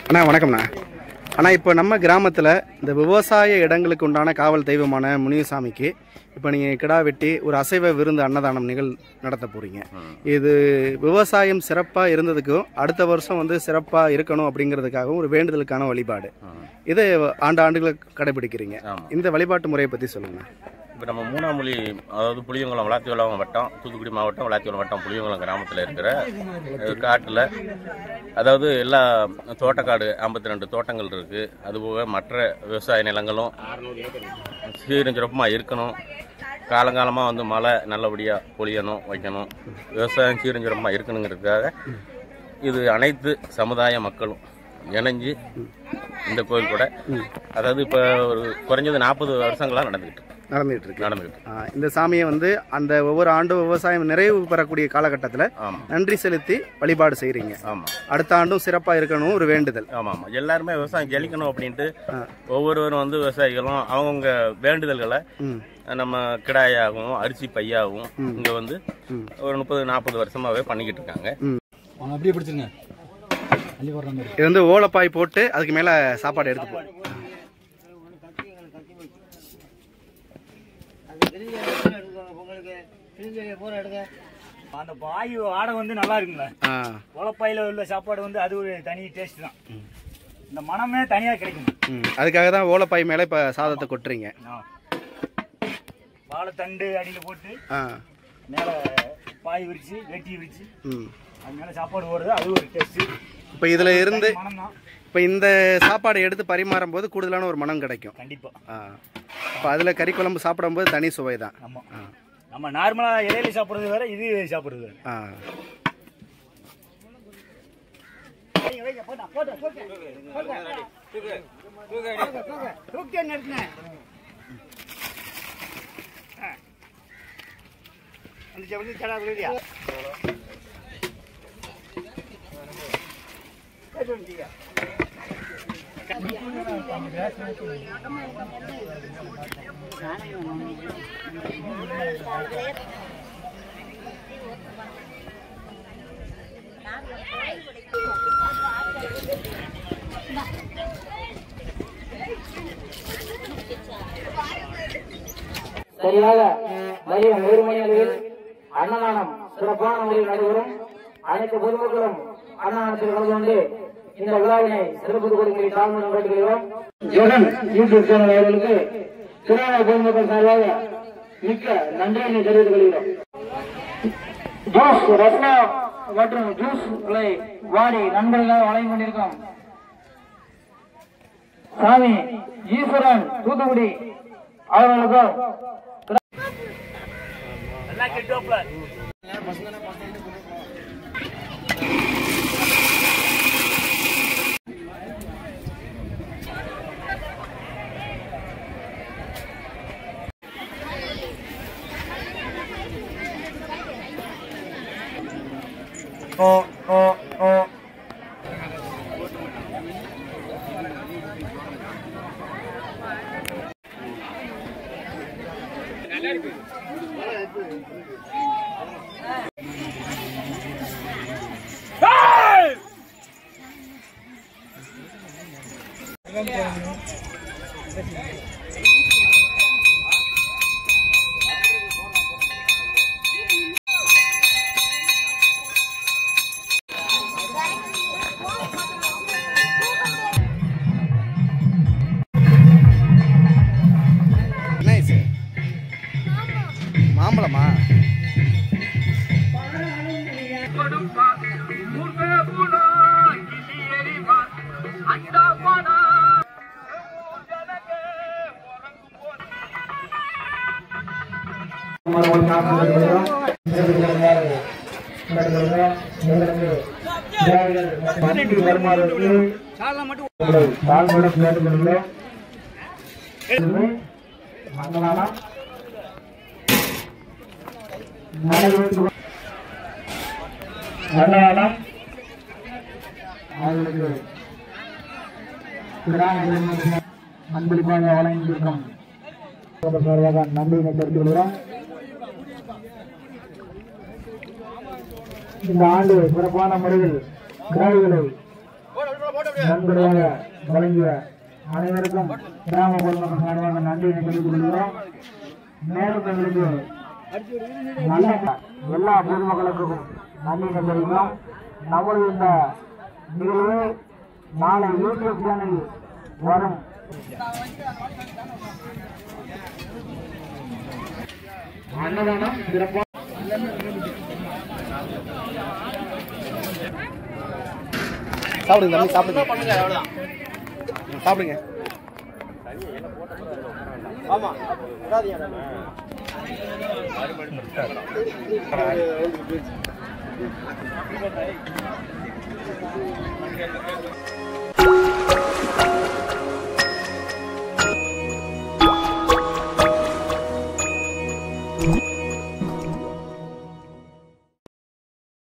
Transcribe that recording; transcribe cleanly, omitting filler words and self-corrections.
அண்ணா வணக்கம்ண்ணா. அண்ணா இப்போ நம்ம கிராமத்தில் இந்த விவசாய இடங்களுக்கு உண்டான காவல் தெய்வமான முனியசாமிக்கு இப்போ நீங்கள் கிடா வெட்டி ஒரு அசைவ விருந்து அன்னதானம் நடத்த போகிறீங்க. இது விவசாயம் சிறப்பாக இருந்ததுக்கும் அடுத்த வருஷம் வந்து சிறப்பாக இருக்கணும் அப்படிங்கிறதுக்காகவும் ஒரு வேண்டுதலுக்கான வழிபாடு. இதை ஆண்டுகளை கடைபிடிக்கிறீங்க. இந்த வழிபாட்டு முறையை பற்றி சொல்லுங்கள். இப்போ நம்ம மூணாமொழி, அதாவது புளியங்குளம், விளாத்திக்குளம் வட்டம், தூத்துக்குடி மாவட்டம், விளாத்திக்குளம் வட்டம், புளியங்குளம் கிராமத்தில் இருக்கிற காட்டில், அதாவது எல்லா தோட்டக்காடு 52 தோட்டங்கள் இருக்குது. அதுபோக மற்ற விவசாய நிலங்களும் சீரஞ்சிறப்புமாக இருக்கணும். காலங்காலமாக வந்து மழை நல்லபடியாக பொழியணும், வைக்கணும், விவசாயம் சீரஞ்சிறப்புமாக இருக்கணுங்கிறதுக்காக இது அனைத்து சமுதாய மக்களும் இணைஞ்சு இந்த கோயில் கூட, அதாவது இப்போ ஒரு குறைஞ்சது 40 வருஷங்களாக நடந்துகிட்டு இருக்கு. இந்த சாமியை வந்து அந்த ஒவ்வொரு ஆண்டும் விவசாயம் நிறைவு பெறக்கூடிய காலகட்டத்தில் நன்றி செலுத்தி வழிபாடு செய்கிறீங்க. ஆமாம், அடுத்த ஆண்டும் சிறப்பாக இருக்கணும் ஒரு வேண்டுதல். ஆமாம், எல்லாருமே விவசாயம் ஜெயிக்கணும் அப்படின்ட்டு ஒவ்வொருவரும் வந்து விவசாயிகளும் அவங்கவுங்க வேண்டுதல்களை நம்ம கிடாயாகவும் அரிசி பையாகவும் இங்கே வந்து ஒரு 30-40 வருஷமாகவே பண்ணிக்கிட்டு இருக்காங்க. அப்படியே பிடிச்சிருங்க. இது வந்து ஓலப்பாய் போட்டு அதுக்கு மேலே சாப்பாடு எடுத்துப்போம். அந்த பாய் ஆடை வந்து நல்லா இருக்குங்களா? ஓலப்பாயில உள்ள சாப்பாடு வந்து அது ஒரு தனி டேஸ்ட் தான். இந்த மனமே தனியா கிடைக்கும். அதுக்காக தான் ஓலப்பாய் மேல இப்ப சாதத்தை கொட்டுறீங்க. வாழைத்தண்டு அடியில போட்டு மேல பாய் விரிச்சு வெட்டி விரிச்சு அது மேல சாப்பாடு போடுறது, அது ஒரு டேஸ்ட். இப்ப இதுல இருந்து இப்ப இந்த சாப்பாடு எடுத்து பரிமாறும் போது கூடுதலான ஒரு மனம் கிடைக்கும். கண்டிப்பா. இப்ப அதுல கறி குழம்பு சாப்பிடும் போது தனி சுவை தான். நம்ம நார்மலா இலையில சாப்பிடுறது வேற, இது சாப்பிடுறது வேற. சரியாக மதியம் 1 மணி அளவில் அன்னதானம் சிறப்பான முறையில் நடைபெறும். அனைத்து பொதுமக்களும் அன்னதானத்தில் கலந்து கொண்டு இந்த விழாவினை சிறப்பு கொடுக்க தாழ்மையுடன் கேட்டுக்கொள்கிறோம். ஜெகன் யூடியூப் சேனல் அவர்களுக்கு திருநாள பொதுமக்கள் சார்பாக மிக்க நன்றியை தெரிவித்துக் கொள்கிறோம். ஜூஸ் ரத்னா மற்றும் ஜூஸ்களை வாடி நண்பர்களாக வழங்கிக் கொண்டிருக்கிறோம். சாமி ஈஸ்வரன் தூத்துக்குடி அவர்களுக்கும் மாம்பழமா? அன்பளிப்பாக வழங்கியிருக்கும் நன்றியினை தெரிவித்துக் கொள்கிறோம். இந்த ஆண்டு சிறப்பான முறையில் கிராமிகளை நன்கொடையாக வழங்கிய அனைவருக்கும் கிராம பொதுமக்கள் சார்பாக நன்றியினை தெரிவித்துக் கொள்கிறோம். மேலும் எங்களுக்கு நல்ல எல்லா பொதுமக்களுக்கும் நன்றியினை தெரிவிக்கிறோம். நம்முடைய இந்த நிகழ்வு நாளை யூடியூப் சேனலில் வரும். அன்னதானம் சிறப்பாக சாப்பிடுங்க தம்பி, சாப்பிடுங்க சாப்பிடுங்க. ஆமா